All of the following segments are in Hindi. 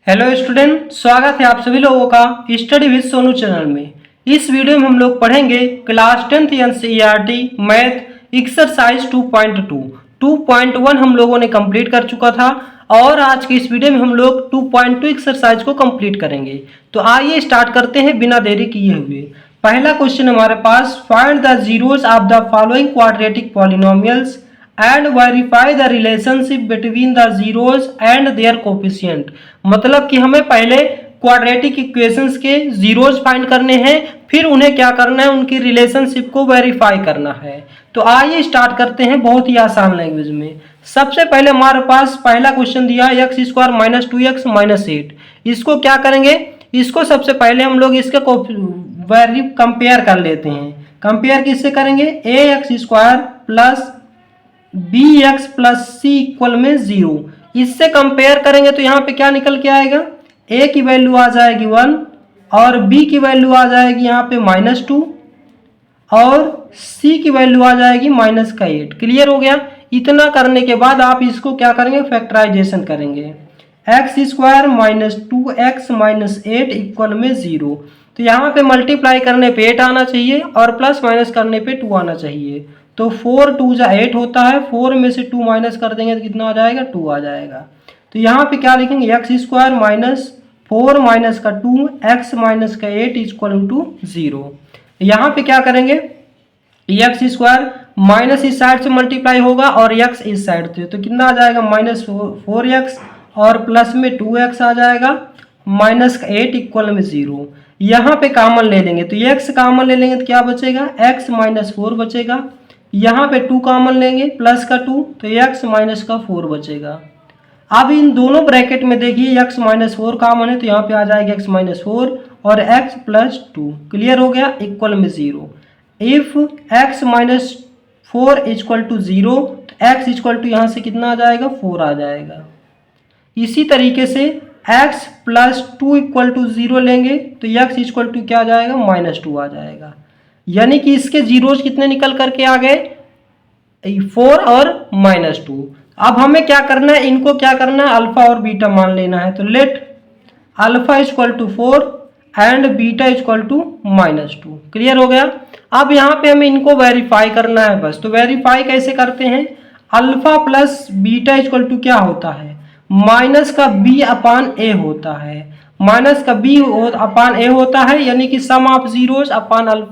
हेलो स्टूडेंट, स्वागत है आप सभी लोगों का स्टडी विद सोनू चैनल में। इस वीडियो में हम लोग पढ़ेंगे class 10th NCERT math exercise 2.2। 2.1 हम लोगों ने कंप्लीट कर चुका था और आज के इस वीडियो में हम लोग 2.2 एक्सरसाइज को कंप्लीट करेंगे। तो आइए स्टार्ट करते हैं बिना देरी किए हुए। पहला क्वेश्चन हमारे पास, find the zeros of the following quadratic polynomials and verify the relationship between the zeros and their coefficient. मतलब कि हमें पहले क्वाड्रेटिक इक्वेशंस के जीरोस फाइंड करने हैं, फिर उन्हें क्या करना है, उनकी रिलेशनशिप को वेरीफाई करना है। तो आइए स्टार्ट करते हैं बहुत ही आसान लैंग्वेज में। सबसे पहले हमारे पास पहला क्वेश्चन दिया है x square minus 2x minus 8। इसको क्या करेंगे, इसको सबसे पहले हम लोग इसके वैल्यू कंपेयर कर लेते हैं। कंपेयर किससे करेंगे, a x square plus b x plus C equal में 0। इससे कंपेयर करेंगे तो यहाँ पे क्या निकल के आएगा, ए की वैल्यू आ जाएगी 1 और बी की वैल्यू आ जाएगी यहाँ पे -2 और सी की वैल्यू आ जाएगी -8। क्लियर हो गया। इतना करने के बाद आप इसको क्या करेंगे, फैक्टराइजेशन करेंगे। X square minus 2x minus 8 equal में 0। तो यहाँ पे मल्टीप्लाई करने पे 8 आना चाहिए और प्लस माइनस करने पे 2 आना चाहिए। तो 4 2 जा 8 होता है, 4 में से 2 माइनस कर देंगे तो कितना आ जाएगा, 2 आ जाएगा। तो यहाँ पे क्या लिखेंगे, एक्स स्क्वायर माइनस 4 माइनस का 2 एक्स माइनस का 8 इक्वल टू 0। यहाँ पे क्या करेंगे, एक्स स्क्वायर माइनस इस साइड से मल्टीप्लाई होगा और एक्स इस साइड से, तो कितना आ जाएगा -4x और प्लस में 2x आ जाएगा, माइनस का 8 इक्वल में 0। यहाँ पे कॉमन ले लेंगे तो x कॉमन ले लेंगे तो क्या बचेगा, x माइनस 4 बचेगा। यहाँ पे 2 कॉमन लेंगे प्लस का 2 तो x माइनस का 4 बचेगा। अब इन दोनों ब्रैकेट में देखिए x माइनस 4 कॉमन है तो यहाँ पे आ जाएगा x माइनस 4 और x प्लस 2। क्लियर हो गया, इक्वल में 0। If x minus 4 equal to 0 तो x इक्वल टू यहाँ से कितना आ जाएगा, 4 आ जाएगा। इसी तरीके से x प्लस 2 इक्वल टू 0 लेंगे तो x इक्वल टू क्या आ जाएगा, -2 आ जाएगा। यानी कि इसके जीरोस कितने निकल करके आ गए, 4 और -2। अब हमें क्या करना है, इनको क्या करना है, अल्फा और बीटा मान लेना है। तो let alpha equal to 4 and beta equal to -2। Clear हो गया। अब यहाँ पे हमें इनको वेरीफाई करना है बस। तो वेरीफाई कैसे करते हैं, alpha plus beta equal to क्या होता है, माइनस का b अपान ए होता है। माइनस का b अपान ए होता है, यानी कि sum of zeros upon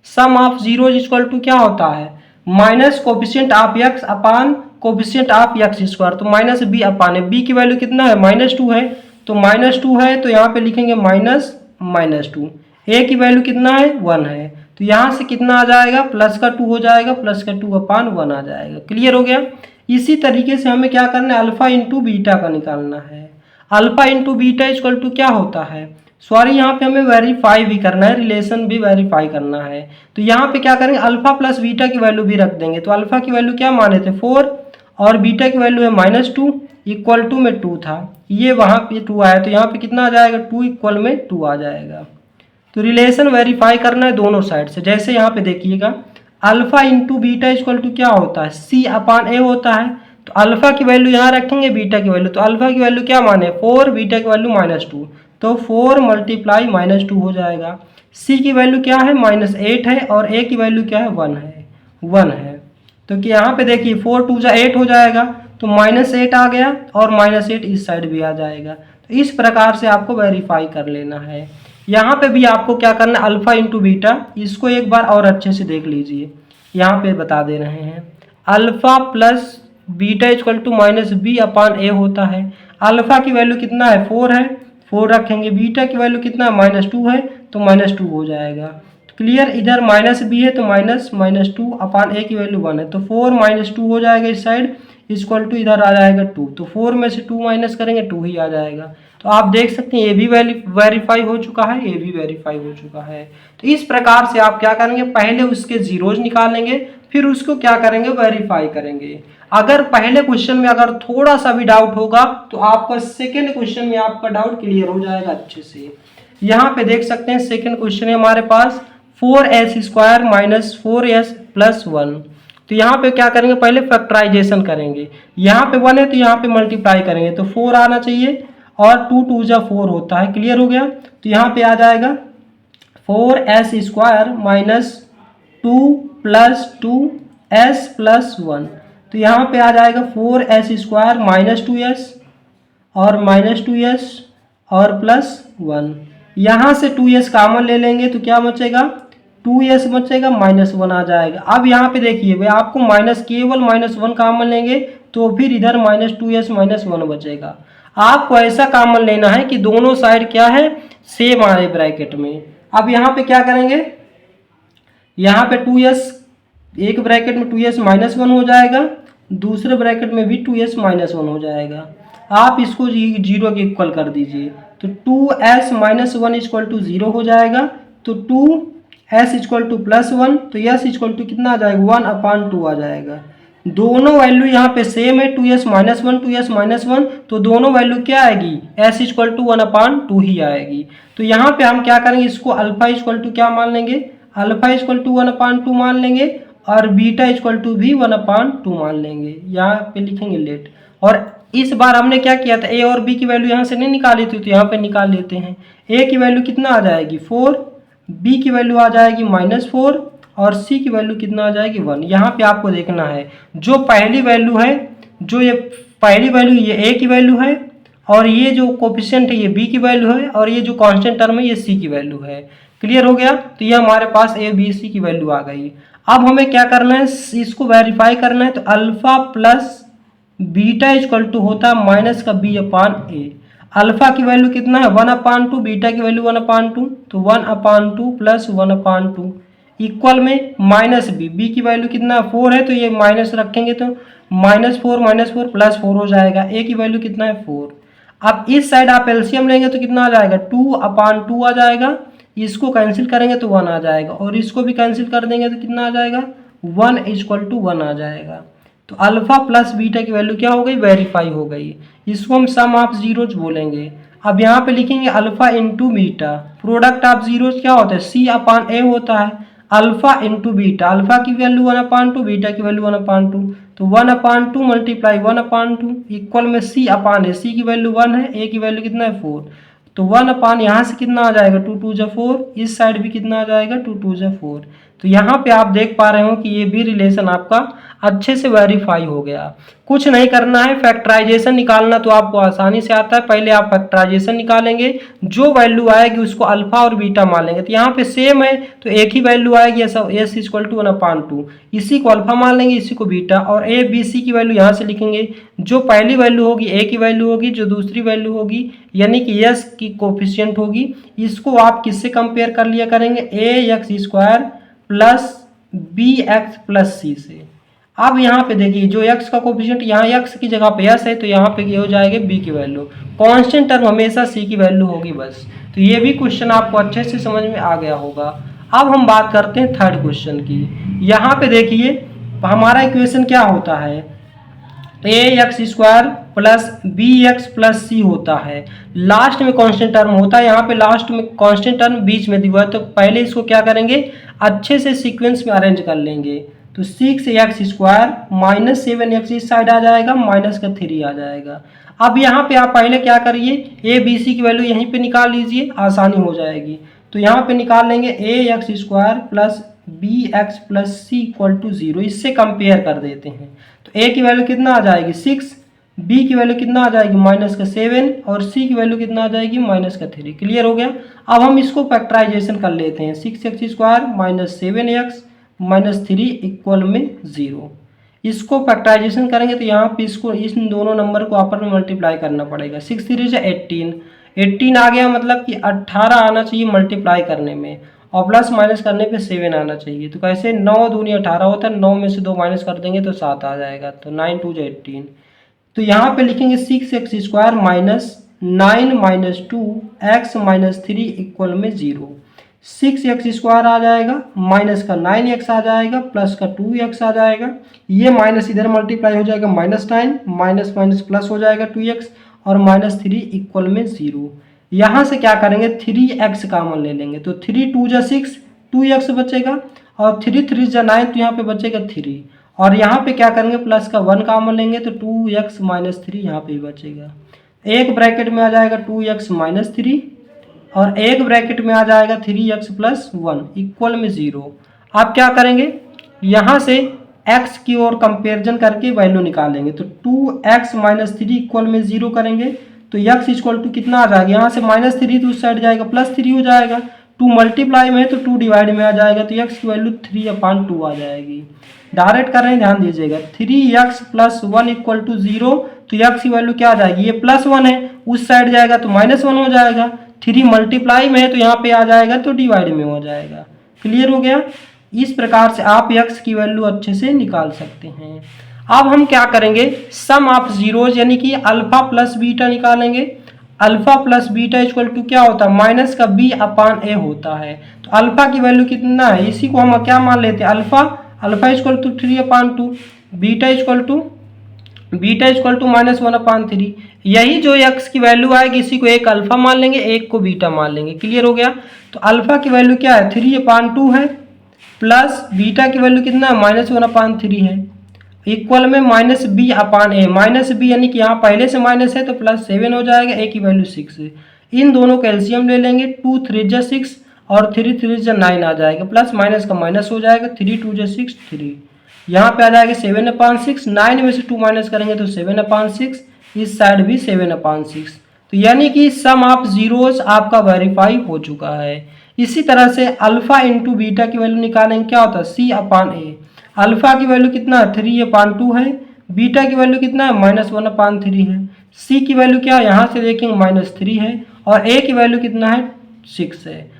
sum of zeros equal to क्या होता है, minus coefficient of x upon coefficient of x square. तो माइनस b अपान है, b की वैल्यू कितना है, -2 है, तो -2 है तो यहाँ पे लिखेंगे -2। a की वैल्यू कितना है, 1 है, तो यहाँ से कितना आ जाएगा, प्लस का 2 हो जाएगा, प्लस का 2 अपान 1 आ जाएगा। क्लियर हो गया। इसी तरीके से हमें क्या करना है, अल्फा इंटू बीटा का निकालना है। Alpha into beta equal to क्या होता है, सॉरी यहाँ पे हमें वेरीफाई भी करना है, रिलेशन भी वेरीफाई करना है। तो यहाँ पे क्या करेंगे, अल्फा प्लस बीटा की वैल्यू भी रख देंगे। तो अल्फा की वैल्यू क्या माने थे, 4 और बीटा की वैल्यू है -2 इक्वल टू में 2 था, ये वहाँ पे 2 आया तो यहाँ पे कितना आ जाएगा, 2 इक्वल में 2 आ जाएगा। तो रिलेशन वेरीफाई करना है दोनों साइड से। जैसे यहाँ पे देखिएगा, alpha into beta equal to क्या होता है, सी अपान ए होता है। तो अल्फा की वैल्यू यहाँ रखेंगे, बीटा की वैल्यू, तो अल्फा की वैल्यू क्या माने 4, बीटा की वैल्यू -2, तो 4 मल्टीप्लाई -2 हो जाएगा। सी की वैल्यू क्या है, -8 है और ए की वैल्यू क्या है, 1 है। तो कि यहाँ पे देखिए 4 2 जा 8 हो जाएगा, तो -8 आ गया और -8 इस साइड भी आ जाएगा। तो इस प्रकार से आपको वेरीफाई कर लेना है। यहाँ पे भी आपको क्या करना है, अल्फा इंटू बीटा, इसको एक बार और अच्छे से देख लीजिए। यहाँ पे बता दे रहे हैं, alpha plus beta equal to -b upon A होता है। अल्फा की वैल्यू कितना है, 4 है, 4 रखेंगे। बीटा की वैल्यू कितना है, -2 है, तो -2 हो जाएगा। क्लियर, इधर -b है तो -2 अपान ए की वैल्यू 1 है, तो 4 -2 हो जाएगा इस साइड, इक्वल टू इधर आ जाएगा 2। तो 4 में से 2 माइनस करेंगे 2 ही आ जाएगा। तो आप देख सकते हैं ये भी वेरीफाई हो चुका है, ये भी वेरीफाई हो चुका है। तो इस प्रकार से आप क्या करेंगे, पहले उसके जीरोज निकालेंगे, फिर उसको क्या करेंगे, वेरीफाई करेंगे। अगर पहले क्वेश्चन में अगर थोड़ा सा भी डाउट होगा तो आपका सेकेंड क्वेश्चन में आपका डाउट क्लियर हो जाएगा अच्छे से। यहाँ पे देख सकते हैं सेकेंड क्वेश्चन है हमारे पास, 4s square minus 4s plus 1। तो यहाँ पे क्या करेंगे, पहले फैक्टराइजेशन करेंगे। यहाँ पे 1 है तो यहाँ पे मल्टीप्लाई करेंगे, तो 4 आना चाहिए और 2 2 जा 4 होता है। क्लियर हो गया। तो यहाँ पे आ जाएगा 4s² minus 2 plus 2s plus 1। तो यहाँ पे आ जाएगा 4s² माइनस 2s और माइनस 2s और प्लस 1। यहाँ से 2s कॉमन ले लेंगे तो क्या बचेगा, 2s बचेगा, -1 आ जाएगा। अब यहाँ पे देखिए भाई आपको केवल -1 कॉमन लेंगे तो फिर इधर -2s -1 बचेगा। आपको ऐसा कॉमन लेना है कि दोनों साइड क्या है, सेम आए ब्रैकेट में। अब यहाँ पे क्या करेंगे, यहाँ पे 2s, एक ब्रैकेट में 2s -1 हो जाएगा, दूसरे ब्रैकेट में भी 2s -1 हो जाएगा। आप इसको 0 के इक्वल कर दीजिए तो 2s -1 इक्वल टू 0 हो जाएगा। तो 2s इक्वल टू +1 तो s इक्वल टू कितना आ जाएगा, 1/2 आ जाएगा। दोनों वैल्यू यहाँ पे सेम है, 2s -1 2s -1, तो दोनों वैल्यू क्या आएगी, s इक्वल टू 1/2 ही आएगी। तो यहाँ पे हम क्या करेंगे, इसको अल्फा इक्वल टू क्या मान लेंगे, अल्फा इक्वल टू 1/2 मान लेंगे और बीटा इक्वल टू भी 1/2 मान लेंगे। यहाँ पे लिखेंगे लेट। और इस बार हमने क्या किया था, ए और बी की वैल्यू यहाँ से नहीं निकाली थी तो यहाँ पे निकाल लेते हैं। ए की वैल्यू कितना आ जाएगी 4, बी की वैल्यू आ जाएगी -4 और सी की वैल्यू कितना आ जाएगी 1। यहाँ पे आपको देखना है जो पहली वैल्यू है, जो ये पहली वैल्यू ये ए की वैल्यू है और ये जो कोफिशिएंट है ये बी की वैल्यू है और ये जो कांस्टेंट टर्म है ये सी की वैल्यू है। क्लियर हो गया। तो ये हमारे पास ए बी सी की वैल्यू आ गई। अब हमें क्या करना है, इसको वेरीफाई करना है। तो alpha plus beta equal to होता है -b/a। अल्फा की वैल्यू कितना है 1/2, बीटा की वैल्यू 1/2, तो 1/2 प्लस 1/2 इक्वल में -b। बी की वैल्यू कितना 4 है तो ये माइनस रखेंगे तो -4 प्लस 4 हो जाएगा। ए की वैल्यू कितना है 4। अब इस साइड आप एलसीएम लेंगे तो कितना आ जाएगा 2/2 आ जाएगा। इसको कैंसिल करेंगे तो 1 आ जाएगा और इसको भी कैंसिल कर देंगे तो कितना आ जाएगा 1 = 1 आ जाएगा। तो अल्फा प्लस बीटा की वैल्यू क्या हो गई, वेरीफाई हो गई। इसको हम सम ऑफ जीरोज बोलेंगे। अब यहाँ पे लिखेंगे alpha into beta, product of zeros क्या होता है C/A होता है। अल्फा इंटू बीटा, अल्फा की वैल्यू 1/2, बीटा की वैल्यू 1/2, तो 1/2 मल्टीप्लाई 1/2 इक्वल में C/A। सी की वैल्यू 1 है, ए की वैल्यू कितना है 4, तो 1/, यहाँ से कितना आ जाएगा 2 2 जा 4, इस साइड भी कितना आ जाएगा 2 2 जा 4। तो यहाँ पे आप देख पा रहे हो कि ये भी रिलेशन आपका अच्छे से वेरीफाई हो गया। कुछ नहीं करना है, फैक्टराइजेशन निकालना तो आपको आसानी से आता है। पहले आप फैक्टराइजेशन निकालेंगे, जो वैल्यू आएगी उसको अल्फा और बीटा मान लेंगे। तो यहाँ पे सेम है तो एक ही वैल्यू आएगी, s इक्वल टू 1/2, इसी को अल्फा मान लेंगे, इसी को बीटा, और ए बी सी की वैल्यू यहाँ से लिखेंगे। जो पहली वैल्यू होगी ए की वैल्यू होगी, जो दूसरी वैल्यू होगी यानी कि s की कोफिशिएंट होगी, इसको आप किससे कंपेयर कर लिया करेंगे, ax² प्लस bx प्लस सी से। अब यहाँ पे देखिए जो x का कोफिशिएंट, यहाँ x की जगह पे s है तो यहाँ पे ये हो जाएगा b की वैल्यू। कांस्टेंट टर्म हमेशा c की वैल्यू होगी बस। तो ये भी क्वेश्चन आपको अच्छे से समझ में आ गया होगा। अब हम बात करते हैं थर्ड क्वेश्चन की। यहाँ पे देखिए हमारा इक्वेशन क्या होता है, ax² प्लस bx प्लस सी होता है। लास्ट में कांस्टेंट टर्म होता है, यहाँ पे लास्ट में कांस्टेंट टर्म बीच में दिया है। तो पहले इसको क्या करेंगे, अच्छे से सीक्वेंस में अरेंज कर लेंगे। तो 6x² -7x इस साइड आ जाएगा, -3 आ जाएगा। अब यहाँ पे आप पहले क्या करिए, ए बी सी की वैल्यू यहीं पे निकाल लीजिए, आसानी हो जाएगी। तो यहाँ पे निकाल लेंगे ax² plus bx plus C equal to 0, इससे कंपेयर कर देते हैं। तो a की वैल्यू कितना आ जाएगी 6, b की वैल्यू कितना आ जाएगी -7 और c की वैल्यू कितना आ जाएगी -3। क्लियर हो गया। अब हम इसको फैक्टराइजेशन कर लेते हैं, 6x² -7x -3 इक्वल में 0। इसको फैक्टराइजेशन करेंगे तो यहाँ पे इसको इन दोनों नंबर को आपस में मल्टीप्लाई करना पड़ेगा। 6 3 से 18 आ गया, मतलब कि 18 आना चाहिए मल्टीप्लाई करने में, और प्लस माइनस करने पे 7 आना चाहिए। तो कैसे 9 दूनी 18 होता है, 9 में से 2 माइनस कर देंगे तो 7 आ जाएगा। तो 9 2 18। तो यहाँ पे लिखेंगे 6x² माइनस 9 - 2x -3 इक्वल में 0। 6x² आ जाएगा, माइनस का 9x आ जाएगा, प्लस का 2x आ जाएगा। ये माइनस इधर मल्टीप्लाई हो जाएगा, -9 माइनस माइनस प्लस हो जाएगा 2x और -3 इक्वल में 0। यहाँ से क्या करेंगे 3x कॉमन ले लेंगे। तो 3 2 जा 6, 2x बचेगा, और 3 3 जा 9 तो यहाँ पे बचेगा 3, और यहाँ पे क्या करेंगे प्लस का 1 कॉमन लेंगे तो 2x -3 यहाँ पे बचेगा। एक ब्रैकेट में आ जाएगा 2x माइनस 3 और एक ब्रैकेट में आ जाएगा 3x प्लस 1 इक्वल में 0। आप क्या करेंगे, यहाँ से x की ओर कंपेरिजन करके वैल्यू निकालेंगे। तो 2x माइनस 3 इक्वल में 0 करेंगे तो x इक्वल टू कितना आ जाएगा, यहाँ से माइनस 3 तो उस साइड जाएगा प्लस 3 हो जाएगा। 2 मल्टीप्लाई में है तो 2 डिवाइड में आ जाएगा तो x की वैल्यू 3/2 आ जाएगी। डायरेक्ट कर रहे हैं, ध्यान दीजिएगा। 3x प्लस 1 इक्वल टू 0 तो x की वैल्यू क्या आ जाएगी, ये प्लस 1 है उस साइड जाएगा तो माइनस 1 हो जाएगा। 3 मल्टीप्लाई में है तो यहाँ पे आ जाएगा तो डिवाइड में हो जाएगा। क्लियर हो गया। इस प्रकार से आप x की वैल्यू अच्छे से निकाल सकते हैं। अब हम क्या करेंगे, सम ऑफ जीरोज यानी कि अल्फा प्लस बीटा निकालेंगे। Alpha plus beta equal to क्या होता है, माइनस का b/a होता है। तो अल्फा की वैल्यू कितना है, इसी को हम क्या मान लेते हैं, alpha equal to 3/2, beta equal to minus 1/3। यही जो x की वैल्यू आएगी इसी को एक अल्फा मान लेंगे, एक को बीटा मान लेंगे। क्लियर हो गया। तो अल्फा की वैल्यू क्या है, 3/2 है, प्लस बीटा की वैल्यू कितना है, माइनस 1/3 है, इक्वल में माइनस b/a। माइनस b यानी कि यहाँ पहले से माइनस है तो प्लस 7 हो जाएगा, a की वैल्यू 6 है। इन दोनों का एलसीएम ले लेंगे, 2 3 जा 6 और 3 3 जा 9 आ जाएगा, प्लस माइनस का माइनस हो जाएगा, 3 2 जा 6 3। यहाँ पे आ जाएगा 7/6, 9 में से 2 माइनस करेंगे तो 7/6, इस साइड भी 7/6। तो यानी कि सम ऑफ जीरोस आपका वेरीफाई हो चुका है। इसी तरह से अल्फा इंटू बीटा की वैल्यू निकालेंगे, क्या होता है, c/a। अल्फा की वैल्यू कितना है, 3/2 है, बीटा की वैल्यू कितना है, माइनस 1/3 है, सी की वैल्यू क्या है, यहाँ से देखेंगे -3 है और ए की वैल्यू कितना है, 6 है।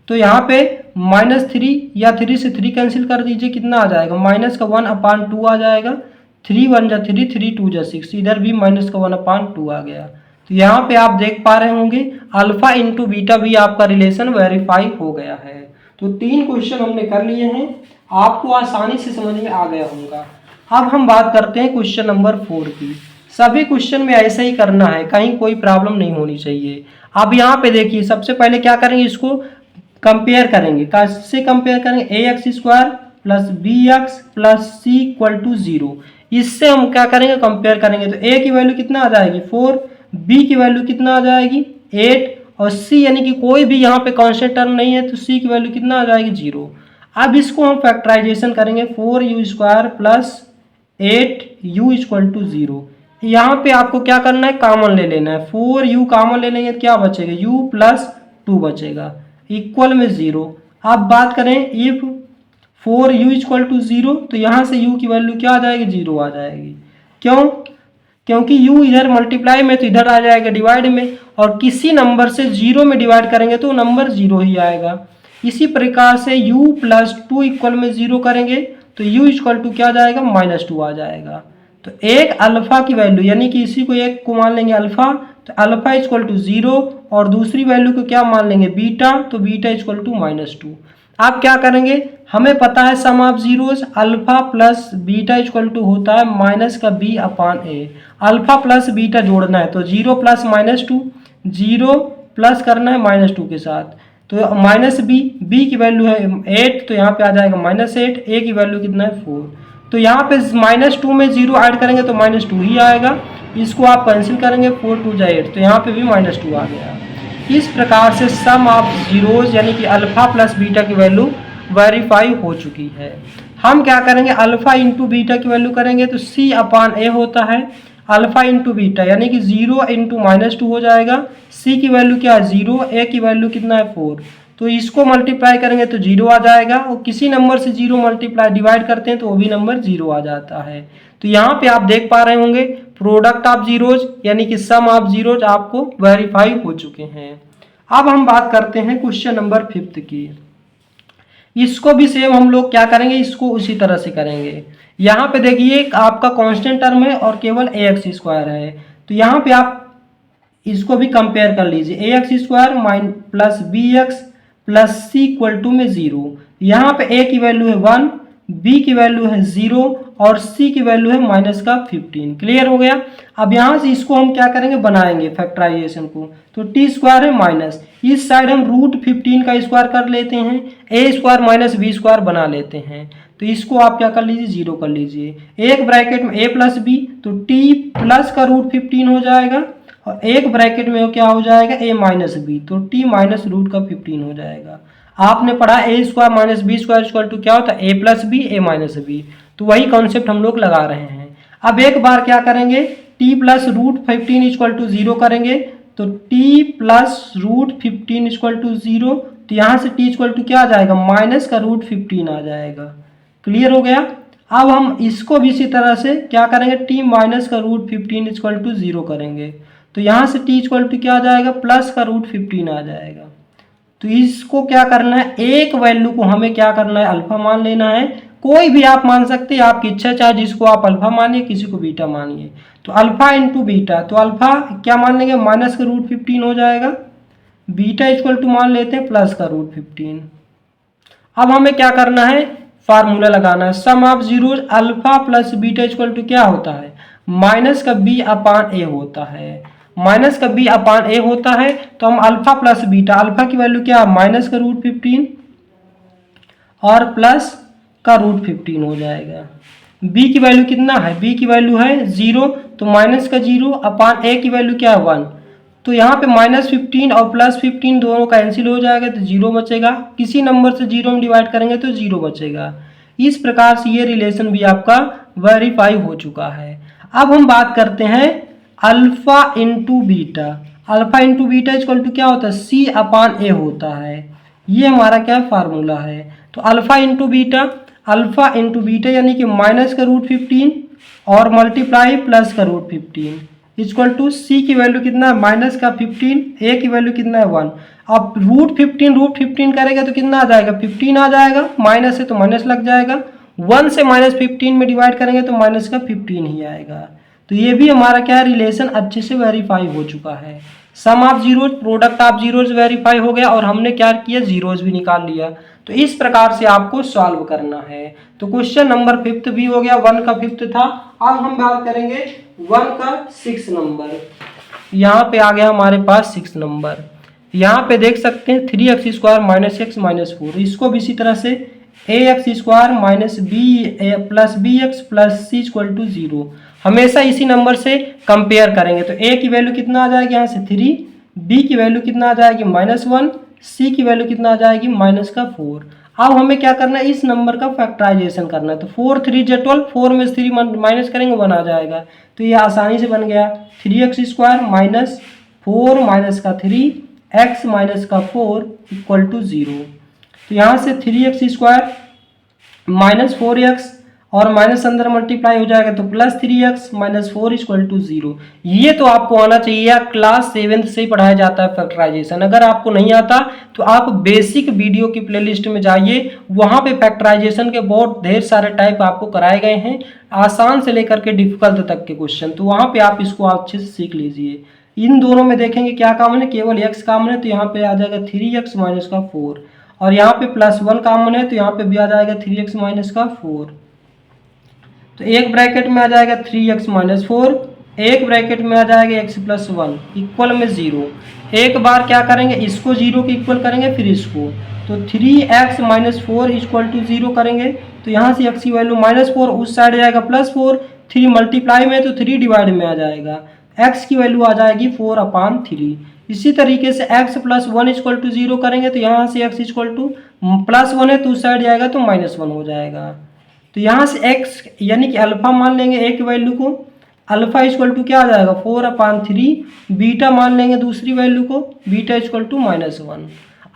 तो यहाँ पे -3 या 3 से 3 कैंसिल कर दीजिए, कितना आ जाएगा, माइनस का 1/2 आ जाएगा। 3 1 जा 3, 3 2 जा 6, इधर भी माइनस का 1/2 आ गया। तो यहाँ पे आप देख पा रहे होंगे अल्फा इंटू बीटा भी आपका रिलेशन वेरीफाई हो गया है। तो 3 क्वेश्चन हमने कर लिए हैं, आपको आसानी से समझ में आ गया होगा। अब हम बात करते हैं क्वेश्चन नंबर 4 की। सभी क्वेश्चन में ऐसे ही करना है, कहीं कोई प्रॉब्लम नहीं होनी चाहिए। अब यहाँ पे देखिए, सबसे पहले क्या करेंगे, इसको कंपेयर करेंगे। कैसे कंपेयर करेंगे, ax² plus bx plus c equal to 0। इससे हम क्या करेंगे, कंपेयर करेंगे। तो a की वैल्यू कितना आ जाएगी, 4, b की वैल्यू कितना आ जाएगी, 8 और c यानी कि कोई भी यहाँ पे कांस्टेंट टर्म नहीं है तो c की वैल्यू कितना आ जाएगी, 0। अब इसको हम फैक्टराइजेशन करेंगे, 4u² plus 8u equal to 0। यहाँ पे आपको क्या करना है, कॉमन ले लेना है। 4u कॉमन ले लेंगे तो क्या बचेगा, u प्लस 2 बचेगा, इक्वल में 0। अब बात करें इफ 4u इक्वल टू 0 तो यहाँ से u की वैल्यू क्या आ जाएगी, 0 आ जाएगी। क्यों, क्योंकि u इधर मल्टीप्लाई में तो इधर आ जाएगा डिवाइड में, और किसी नंबर से 0 में डिवाइड करेंगे तो नंबर 0 ही आएगा। इसी प्रकार से u प्लस 2 इक्वल में 0 करेंगे तो u इक्वल टू क्या आ जाएगा, -2 आ जाएगा। तो एक अल्फा की वैल्यू यानी कि इसी को एक को मान लेंगे अल्फा, तो अल्फा इक्वल टू 0 और दूसरी वैल्यू को क्या मान लेंगे, बीटा, तो बीटा इक्वल टू -2। आप क्या करेंगे, हमें पता है sum of zeros alpha plus beta equal to होता है माइनस का b/a। अल्फा प्लस बीटा जोड़ना है तो 0 प्लस -2, 0 प्लस करना है -2 के साथ, तो माइनस b की वैल्यू है 8 तो यहाँ पे आ जाएगा -8, a की वैल्यू कितना है 4। तो यहाँ पे -2 में 0 ऐड करेंगे तो -2 ही आएगा। इसको आप कैंसिल करेंगे, 4 2 जा 8 तो यहाँ पे भी -2 आ गया। इस प्रकार से सम ऑफ जीरोज यानी कि अल्फा प्लस बीटा की वैल्यू वेरीफाई हो चुकी है। हम क्या करेंगे, अल्फा इंटू बीटा की वैल्यू करेंगे तो c/a होता है, अल्फा इंटू बीटा यानी कि 0 इंटू -2 हो जाएगा। c की वैल्यू क्या है, 0, a की वैल्यू कितना है 4, तो इसको मल्टीप्लाई करेंगे तो 0 आ जाएगा, और किसी नंबर से 0 मल्टीप्लाई डिवाइड करते हैं तो वो भी नंबर 0 आ जाता है। तो यहाँ पे आप देख पा रहे होंगे प्रोडक्ट ऑफ जीरोज यानी कि सम ऑफ जीरोज आपको वेरीफाई हो चुके हैं। अब हम बात करते हैं क्वेश्चन नंबर 5 की। इसको भी सेम हम लोग क्या करेंगे, इसको उसी तरह से करेंगे। यहाँ पे देखिए आपका कांस्टेंट टर्म है और केवल ax² है, तो यहाँ पे आप इसको भी कंपेयर कर लीजिए, ax² plus bx plus c equal to में 0। यहाँ पे a की वैल्यू है 1, b की वैल्यू है 0 और c की वैल्यू है -15। क्लियर हो गया। अब यहाँ से इसको हम क्या करेंगे, बनाएंगे फैक्टराइजेशन को, तो t² है माइनस, इस साइड हम √15 का स्क्वायर कर लेते हैं, a² माइनस b² बना लेते हैं। तो इसको आप क्या कर लीजिए, 0 कर लीजिए। एक ब्रैकेट में a प्लस b तो t प्लस का √15 हो जाएगा और एक ब्रैकेट में क्या हो जाएगा a माइनस बी, तो t माइनस रूट का 15 हो जाएगा। आपने पढ़ा a square minus b square equal to क्या होता है a plus b a minus b, तो वही कॉन्सेप्ट हम लोग लगा रहे हैं। अब एक बार क्या करेंगे t plus root 15 equal to 0 करेंगे, तो t plus root 15 equal to 0, तो यहाँ से t इक्वल टू क्या आ जाएगा माइनस का रूट 15 आ जाएगा। क्लियर हो गया। अब हम इसको भी इसी तरह से क्या करेंगे t माइनस का रूट 15 इक्वल टू 0 करेंगे, तो यहाँ से t इक्वल टू क्या आ जाएगा प्लस का रूट 15 आ जाएगा। तो इसको क्या करना है, एक वैल्यू को हमें क्या करना है अल्फा मान लेना है। कोई भी आप मान सकते हैं, आपकी इच्छा, चाहे जिसको आप अल्फा मानिए किसी को बीटा मानिए। तो अल्फा इंटू बीटा, तो अल्फा क्या मान लेंगे माइनस का रूट 15 हो जाएगा, बीटा इक्वल टू मान लेते हैं प्लस का रूट 15। अब हमें क्या करना है फार्मूला लगाना है, sum of zero alpha plus beta equal to क्या होता है माइनस का बी अपान ए होता है। माइनस का बी अपान ए होता है, तो हम अल्फा प्लस बीटा, अल्फा की वैल्यू क्या है माइनस का रूट 15 और प्लस का रूट 15 हो जाएगा। बी की वैल्यू कितना है, बी की वैल्यू है 0, तो माइनस का 0 अपान ए की वैल्यू क्या है 1, तो यहाँ पे माइनस 15 और प्लस 15 दोनों कैंसिल हो जाएगा, तो 0 बचेगा। किसी नंबर से 0 में डिवाइड करेंगे तो 0 बचेगा। इस प्रकार से ये रिलेशन भी आपका वेरीफाई हो चुका है। अब हम बात करते हैं alpha into beta. Alpha into beta equal to क्या होता है सी अपान ए होता है। ये हमारा क्या फार्मूला है, तो अल्फा इंटू बीटा यानी कि माइनस का रूट 15 और मल्टीप्लाई प्लस का रूट 15 इक्वल टू सी की वैल्यू कितना है माइनस का 15, ए की वैल्यू कितना है 1। अब रूट 15 करेगा तो कितना आ जाएगा 15 आ जाएगा, माइनस है तो माइनस लग जाएगा, 1 से माइनस 15 में डिवाइड करेंगे तो माइनस का 15 ही आएगा। तो ये भी हमारा क्या है रिलेशन अच्छे से वेरीफाई हो चुका है। Sum of zeros product of zeros verify हो गया और हमने क्या किया जीरोज भी निकाल लिया। तो इस प्रकार से आपको सॉल्व करना है। तो क्वेश्चन नंबर 5 भी हो गया, 1 का 5 था। अब हम बात करेंगे 1 का 6 नंबर। यहाँ पे आ गया हमारे पास 6 नंबर। यहाँ पे देख सकते हैं 3x square minus x minus 4, इसको भी इसी तरह से ax square minus b plus b x plus C equal to 0 हमेशा इसी नंबर से कंपेयर करेंगे। तो a की वैल्यू कितना आ जाएगी यहाँ से 3, b की वैल्यू कितना आ जाएगी -1, c की वैल्यू कितना आ जाएगी -4। अब हमें क्या करना है इस नंबर का फैक्टराइजेशन करना है। तो 4 3 × 12, 4 में से 3 माइनस करेंगे 1 आ जाएगा। तो ये आसानी से बन गया 3x स्क्वायर माइनस 4 माइनस का 3 x माइनस का 4 इक्वल टू 0। तो यहाँ से 3x स्क्वायर माइनस 4x और माइनस अंदर मल्टीप्लाई हो जाएगा तो plus 3x minus 4 equal to 0। ये तो आपको आना चाहिए, या क्लास 7th से ही पढ़ाया जाता है फैक्टराइजेशन। अगर आपको नहीं आता तो आप बेसिक वीडियो की प्लेलिस्ट में जाइए, वहाँ पे फैक्टराइजेशन के बहुत ढेर सारे टाइप आपको कराए गए हैं, आसान से लेकर के डिफिकल्ट तक के क्वेश्चन। तो वहाँ पे आप इसको अच्छे से सीख लीजिए। इन दोनों में देखेंगे क्या कॉमन है, केवल x कॉमन है, तो यहाँ पे आ जाएगा 3x माइनस का 4, और यहाँ पे +1 कॉमन है तो यहाँ पे भी आ जाएगा 3x माइनस का 4। तो एक ब्रैकेट में आ जाएगा 3x माइनस 4, एक ब्रैकेट में आ जाएगा x प्लस 1 इक्वल में 0। एक बार क्या करेंगे इसको 0 के इक्वल करेंगे, फिर इसको, तो 3x माइनस 4 इक्वल टू 0 करेंगे। तो यहाँ से x की वैल्यू -4 उस साइड जाएगा +4, 3 मल्टीप्लाई में तो 3 डिवाइड में आ जाएगा, x की वैल्यू आ जाएगी 4/3। इसी तरीके से x प्लस 1 इक्वल टू 0 करेंगे, तो यहाँ से x इक्वल टू +1 है तो उस साइड जाएगा तो -1 हो जाएगा। तो यहाँ से x यानी कि अल्फा मान लेंगे एक वैल्यू को, अल्फा इक्वल टू क्या आ जाएगा 4/3, बीटा मान लेंगे दूसरी वैल्यू को, बीटा इक्वल टू -1।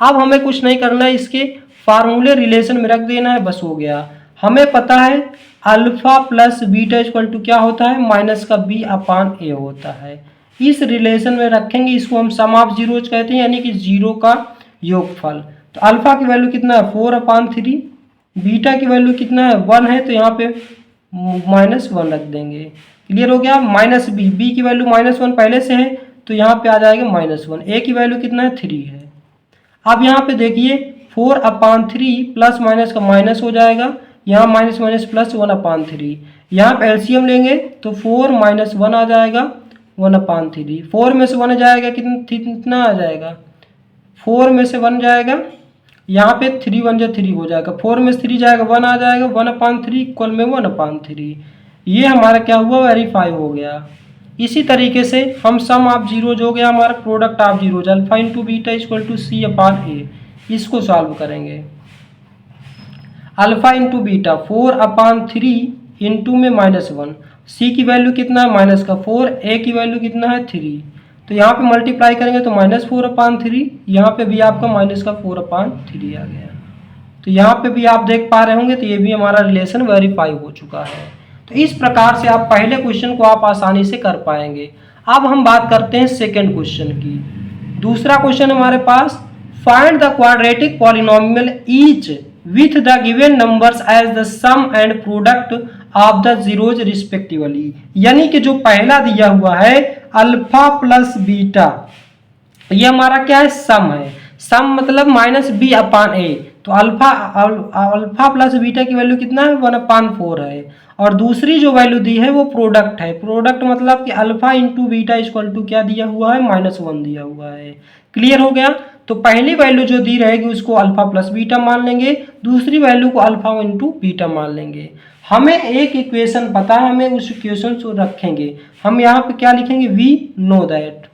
अब हमें कुछ नहीं करना है, इसके फार्मूले रिलेशन में रख देना है, बस हो गया। हमें पता है alpha plus beta equal to क्या होता है माइनस का b/a होता है। इस रिलेशन में रखेंगे, इसको हम सम ऑफ जीरोज कहते हैं, यानी कि 0 का योगफल। तो अल्फा की वैल्यू कितना है 4/3, बीटा की वैल्यू कितना है 1 है, तो यहाँ पे -1 रख देंगे। क्लियर हो गया। माइनस बी की वैल्यू -1 पहले से है तो यहाँ पे आ जाएगा -1, ए की वैल्यू कितना है 3 है। अब यहाँ पे देखिए 4/3 प्लस माइनस का माइनस हो जाएगा, यहाँ माइनस माइनस प्लस 1/3। यहाँ पे एलसीएम लेंगे तो 4 - 1 आ जाएगा 1/3। 4 में से 1 जाएगा कितना आ जाएगा, 4 में से 1 जाएगा, यहाँ पे 3 1 जा 3 हो जाएगा, 4 में से 3 जाएगा 1 आ जाएगा, 1/3 इक्वल में 1/3। ये हमारा क्या हुआ वेरीफाई हो गया। इसी तरीके से हम सम ऑफ जीरोज हो गया हमारा, product of zeros alpha into beta equal to c upon a, इसको सॉल्व करेंगे। अल्फा इंटू बीटा 4/3 इंटू में -1, सी की वैल्यू कितना है माइनस का 4, ए की वैल्यू कितना है 3, तो यहाँ पे मल्टीप्लाई करेंगे तो -4/3, यहाँ पे भी आपका माइनस का 4/3 आ गया। तो यहाँ पे भी आप देख पा रहे होंगे, तो ये भी हमारा रिलेशन वेरीफाई हो चुका है। तो इस प्रकार से आप पहले क्वेश्चन को आप आसानी से कर पाएंगे। अब हम बात करते हैं सेकेंड क्वेश्चन की। दूसरा क्वेश्चन हमारे पास, find the quadratic polynomial each with the given numbers as the sum and product of the zeros respectively. यानी कि जो पहला दिया हुआ है अल्फा प्लस बीटा, ये हमारा क्या है, सम है। सम मतलब -b/a, तो अल्फा प्लस बीटा की वैल्यू कितना है 1/4 है। और दूसरी जो वैल्यू दी है वो प्रोडक्ट है। प्रोडक्ट मतलब कि alpha into beta equal to क्या दिया हुआ है, -1 दिया हुआ है। क्लियर हो गया। तो पहली वैल्यू जो दी रहेगी उसको अल्फा प्लस बीटा मान लेंगे, दूसरी वैल्यू को अल्फा इंटू बीटा मान लेंगे। हमें एक इक्वेशन पता है, हमें उस इक्वेशन को रखेंगे। हम यहाँ पे क्या लिखेंगे, वी नो दैट,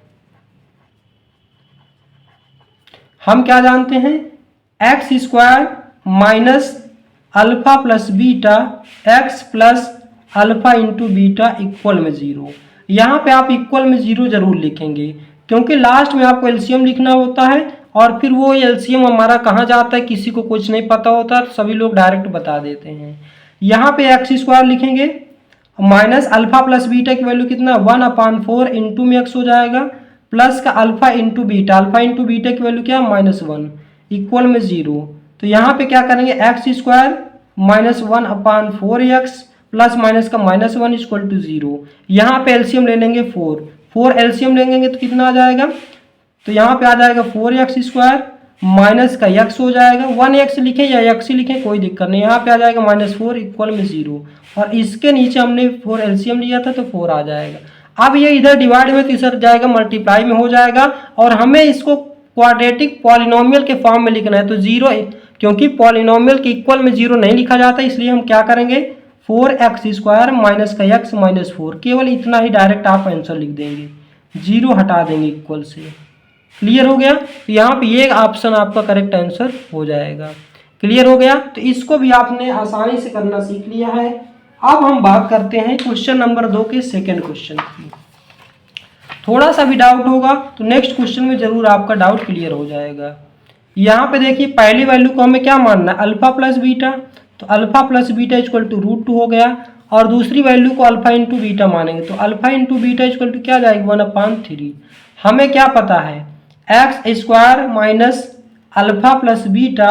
हम क्या जानते हैं, x² minus alpha plus beta x plus alpha into beta equal में 0। यहाँ पे आप इक्वल में 0 जरूर लिखेंगे, क्योंकि लास्ट में आपको एलसीएम लिखना होता है, और फिर वो एलसीएम हमारा कहाँ जाता है किसी को कुछ नहीं पता होता, सभी लोग डायरेक्ट बता देते हैं। यहाँ पे x² लिखेंगे, माइनस अल्फा प्लस बीटा की वैल्यू कितना 1/4 इंटू में x हो जाएगा, प्लस का अल्फा इंटू बीटा की वैल्यू क्या -1 इक्वल में 0। तो यहाँ पे क्या करेंगे, x² minus 1/4x plus minus का -1 इक्वल टू 0। यहाँ पे एलसीएम ले लेंगे 4 एलसीएम लेंगे तो कितना आ जाएगा, तो यहाँ पे आ जाएगा 4x² माइनस का x हो जाएगा, 1x लिखें या x लिखें कोई दिक्कत नहीं, यहाँ पे आ जाएगा -4 इक्वल में 0। और इसके नीचे हमने 4 एलसीएम लिया था तो 4 आ जाएगा। अब ये इधर डिवाइड में तो इधर जाएगा मल्टीप्लाई में हो जाएगा, और हमें इसको क्वाड्रेटिक पॉलिनोमियल के फॉर्म में लिखना है। तो 0, क्योंकि पॉलिनोमियल के इक्वल में 0 नहीं लिखा जाता, इसलिए हम क्या करेंगे 4x² माइनस का x -4, केवल इतना ही डायरेक्ट आप आंसर लिख देंगे, 0 हटा देंगे इक्वल से। क्लियर हो गया। तो यहाँ पे ये ऑप्शन आपका करेक्ट आंसर हो जाएगा। क्लियर हो गया। तो इसको भी आपने आसानी से करना सीख लिया है। अब हम बात करते हैं क्वेश्चन नंबर 2 के सेकेंड क्वेश्चन की। थोड़ा सा भी डाउट होगा तो नेक्स्ट क्वेश्चन में जरूर आपका डाउट क्लियर हो जाएगा। यहाँ पे देखिए पहली वैल्यू को हमें क्या मानना है, अल्फा प्लस बीटा, तो alpha plus beta equal to √2 हो गया, और दूसरी वैल्यू को अल्फा इंटू बीटा मानेंगे, तो alpha into beta equal to क्या जाएगा 1/3। हमें क्या पता है, x² minus alpha plus beta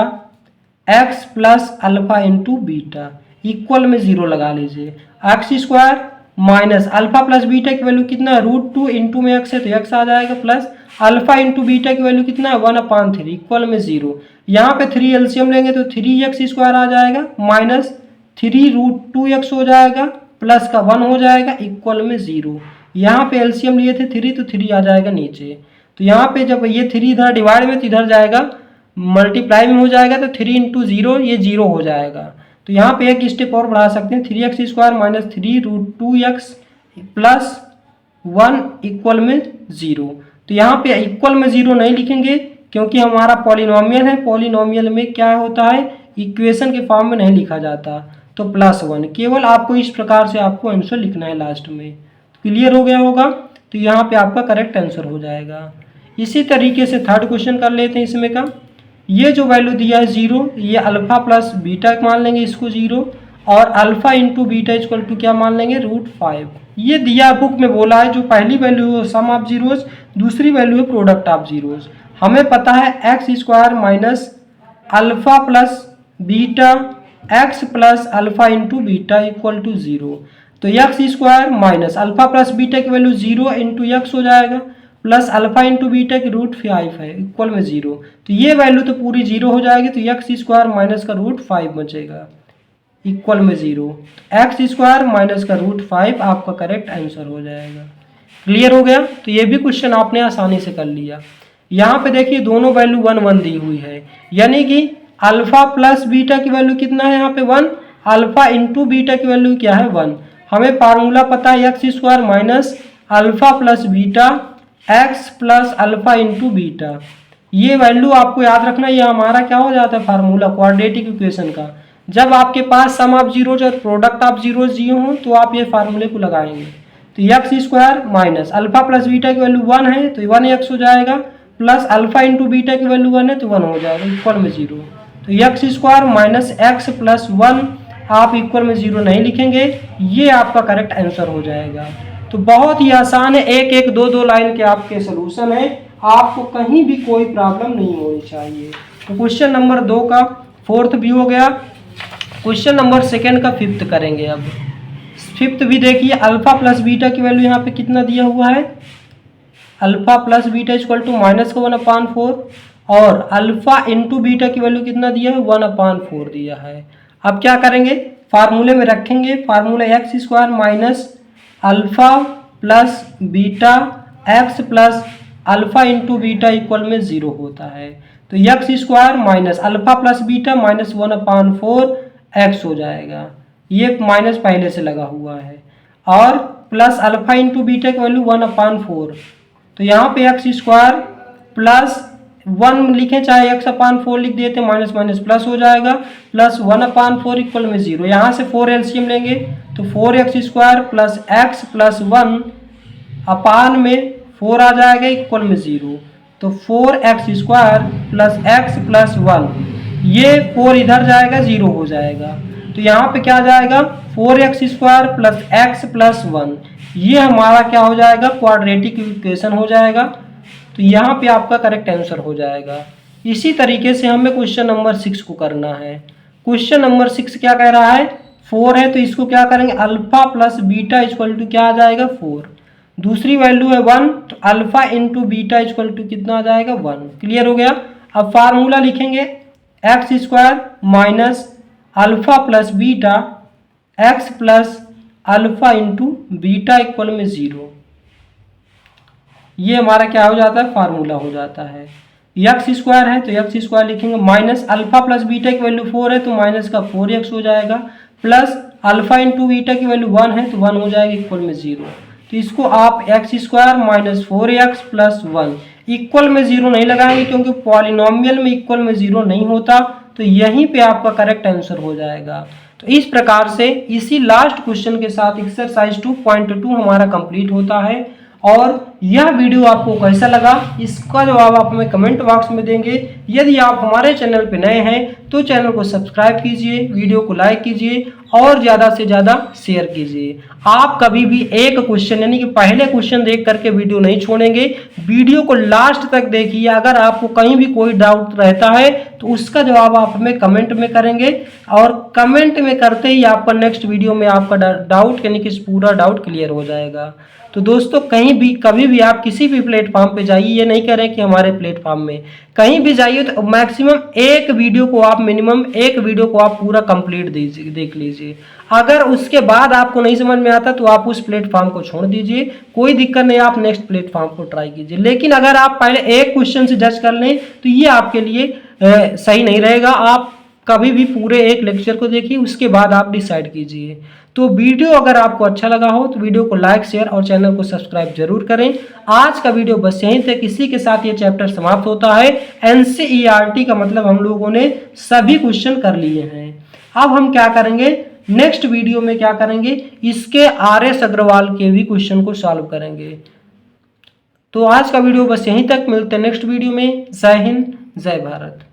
x plus alpha into beta equal में 0 लगा लीजिए। x² minus alpha plus beta की वैल्यू कितना है, √2 इंटू में x है तो x आ जाएगा, प्लस अल्फा इंटू बीटा की वैल्यू कितना है 1/3 इक्वल में 0। यहाँ पे 3 एलसीएम लेंगे तो 3x² आ जाएगा, माइनस 3√2x हो जाएगा, प्लस का 1 हो जाएगा इक्वल में 0। यहाँ पे एलसीएम लिए थे 3 तो 3 आ जाएगा नीचे। तो यहाँ पे जब ये 3 इधर डिवाइड में तो इधर जाएगा मल्टीप्लाई में हो जाएगा, तो 3 इंटू 0 ये 0 हो जाएगा। तो यहाँ पे एक स्टेप और बढ़ा सकते हैं, 3x² minus 3√2x plus 1 equal में 0। तो यहाँ पे इक्वल में 0 नहीं लिखेंगे, क्योंकि हमारा पॉलिनोमियल है, पॉलिनोमियल में क्या होता है इक्वेशन के फॉर्म में नहीं लिखा जाता, तो +1 केवल आपको इस प्रकार से आपको आंसर लिखना है लास्ट में। क्लियर हो गया होगा। तो यहाँ पे आपका करेक्ट आंसर हो जाएगा। इसी तरीके से थर्ड क्वेश्चन कर लेते हैं इसमें का। ये जो वैल्यू दिया है 0, ये अल्फा प्लस बीटा मान लेंगे इसको 0, और alpha into beta equal to क्या मान लेंगे √5। ये दिया बुक में बोला है, जो पहली वैल्यू है सम ऑफ जीरोज, दूसरी वैल्यू है प्रोडक्ट ऑफ जीरोज। हमें पता है x² minus alpha plus beta x plus alpha into beta equal to 0। तो x² minus alpha plus beta की वैल्यू 0 इंटू x हो जाएगा, प्लस अल्फा इंटू बीटा की √5 है इक्वल में 0। तो ये वैल्यू तो पूरी 0 हो जाएगी, तो x² माइनस का √5 बचेगा इक्वल में 0। x² माइनस का √5 आपका करेक्ट आंसर हो जाएगा। क्लियर हो गया। तो ये भी क्वेश्चन आपने आसानी से कर लिया। यहाँ पे देखिए दोनों वैल्यू 1 1 दी हुई है, यानी कि अल्फा प्लस बीटा की वैल्यू कितना है यहाँ पे 1, अल्फा इंटू बीटा की वैल्यू क्या है 1। हमें फार्मूला पता है x² minus alpha plus beta x plus alpha into beta. ये वैल्यू आपको याद रखना, ये हमारा क्या हो जाता है फार्मूला क्वाड्रेटिक इक्वेशन का। जब आपके पास सम ऑफ जीरोज और प्रोडक्ट ऑफ जीरोज दिए हों तो आप ये फार्मूले को लगाएंगे। तो x square minus alpha plus beta की वैल्यू 1 है तो 1x हो जाएगा, प्लस अल्फा इंटू बीटा की वैल्यू 1 है तो 1 हो जाएगा, इक्वल में 0। तो x square minus x plus 1 आप इक्वल में 0 नहीं लिखेंगे, ये आपका करेक्ट आंसर हो जाएगा। तो बहुत ही आसान है, एक एक दो दो लाइन के आपके सोल्यूशन है, आपको कहीं भी कोई प्रॉब्लम नहीं होनी चाहिए। तो क्वेश्चन नंबर 2 का फोर्थ भी हो गया। क्वेश्चन नंबर सेकंड का फिफ्थ करेंगे। अब फिफ्थ भी देखिए, अल्फा प्लस बीटा की वैल्यू यहाँ पे कितना दिया हुआ है, alpha plus beta equal to minus का 1/4 और अल्फा इंटू बीटा की वैल्यू कितना दिया है 1/4 दिया है। अब क्या करेंगे, फार्मूले में रखेंगे, formula x square minus alpha plus beta x plus alpha into beta equal में 0 होता है। तो x square minus alpha plus beta minus 1/4 x हो जाएगा, ये माइनस पहले से लगा हुआ है, और प्लस अल्फा इंटू बीटा की वैल्यू 1/4। तो यहाँ पे एक्स स्क्वायर प्लस 1 लिखें चाहे x/4 लिख देते, माइनस माइनस प्लस हो जाएगा, प्लस 1/4 इक्वल में 0। यहाँ से 4 एलसीएम लेंगे तो 4x square plus x plus 1 अपान में 4 आ जाएगा इक्वल में 0। तो 4x square plus x plus 1, ये 4 इधर जाएगा 0 हो जाएगा। तो यहाँ पे क्या जाएगा 4x square plus x plus 1, ये हमारा क्या हो जाएगा क्वाड्रेटिक इक्वेशन हो जाएगा। तो यहाँ पे आपका करेक्ट आंसर हो जाएगा। इसी तरीके से हमें क्वेश्चन नंबर 6 को करना है। क्वेश्चन नंबर 6 क्या कह रहा है, 4 है तो इसको क्या करेंगे, alpha plus beta equal to क्या आ जाएगा 4, दूसरी वैल्यू है 1 तो alpha into beta equal to कितना आ जाएगा 1। क्लियर हो गया। अब फार्मूला लिखेंगे x square minus alpha plus beta x plus alpha into beta equal में 0, ये हमारा क्या हो जाता है फार्मूला हो जाता है। एक्स स्क्वायर है तो एक्स स्क्वायर लिखेंगे, माइनस अल्फा प्लस बीटा की वैल्यू 4 है तो माइनस का 4x हो जाएगा, प्लस अल्फा इंटू बीटा की वैल्यू 1 है तो 1 हो जाएगा इक्वल में 0। तो इसको आप x square minus 4x plus 1 equal में 0 नहीं लगाएंगे क्योंकि पॉलिनोमियल में इक्वल में 0 नहीं होता, तो यहीं पे आपका करेक्ट आंसर हो जाएगा। तो इस प्रकार से इसी लास्ट क्वेश्चन के साथ एक्सरसाइज 2.2 हमारा कंप्लीट होता है। और यह वीडियो आपको कैसा लगा इसका जवाब आप हमें कमेंट बॉक्स में देंगे। यदि आप हमारे चैनल पर नए हैं तो चैनल को सब्सक्राइब कीजिए, वीडियो को लाइक कीजिए और ज़्यादा से ज़्यादा शेयर कीजिए। आप कभी भी एक क्वेश्चन यानी कि पहले क्वेश्चन देख करके वीडियो नहीं छोड़ेंगे, वीडियो को लास्ट तक देखिए। अगर आपको कहीं भी कोई डाउट रहता है तो उसका जवाब आप हमें कमेंट में करेंगे और कमेंट में करते ही आपका नेक्स्ट वीडियो में आपका डाउट यानी कि पूरा डाउट क्लियर हो जाएगा। तो दोस्तों कहीं भी कभी भी आप किसी भी प्लेटफॉर्म पे जाइए, ये नहीं करें कि हमारे प्लेटफॉर्म में कहीं भी जाइए तो मैक्सिमम एक वीडियो को आप मिनिमम एक वीडियो को आप पूरा कंप्लीट देख लीजिए। अगर उसके बाद आपको नहीं समझ में आता तो आप उस प्लेटफॉर्म को छोड़ दीजिए, कोई दिक्कत नहीं, आप नेक्स्ट प्लेटफॉर्म को ट्राई कीजिए। लेकिन अगर आप पहले एक क्वेश्चन से जज कर लें तो ये आपके लिए सही नहीं रहेगा। आप कभी भी पूरे एक लेक्चर को देखिए, उसके बाद आप डिसाइड कीजिए। तो वीडियो अगर आपको अच्छा लगा हो तो वीडियो को लाइक शेयर और चैनल को सब्सक्राइब जरूर करें। आज का वीडियो बस यहीं तक, इसी के साथ ये चैप्टर समाप्त होता है। एनसीईआरटी का मतलब हम लोगों ने सभी क्वेश्चन कर लिए हैं। अब हम क्या करेंगे नेक्स्ट वीडियो में, क्या करेंगे इसके RS अग्रवाल के भी क्वेश्चन को सॉल्व करेंगे। तो आज का वीडियो बस यहीं तक, मिलते हैं नेक्स्ट वीडियो में। जय हिंद, जय भारत।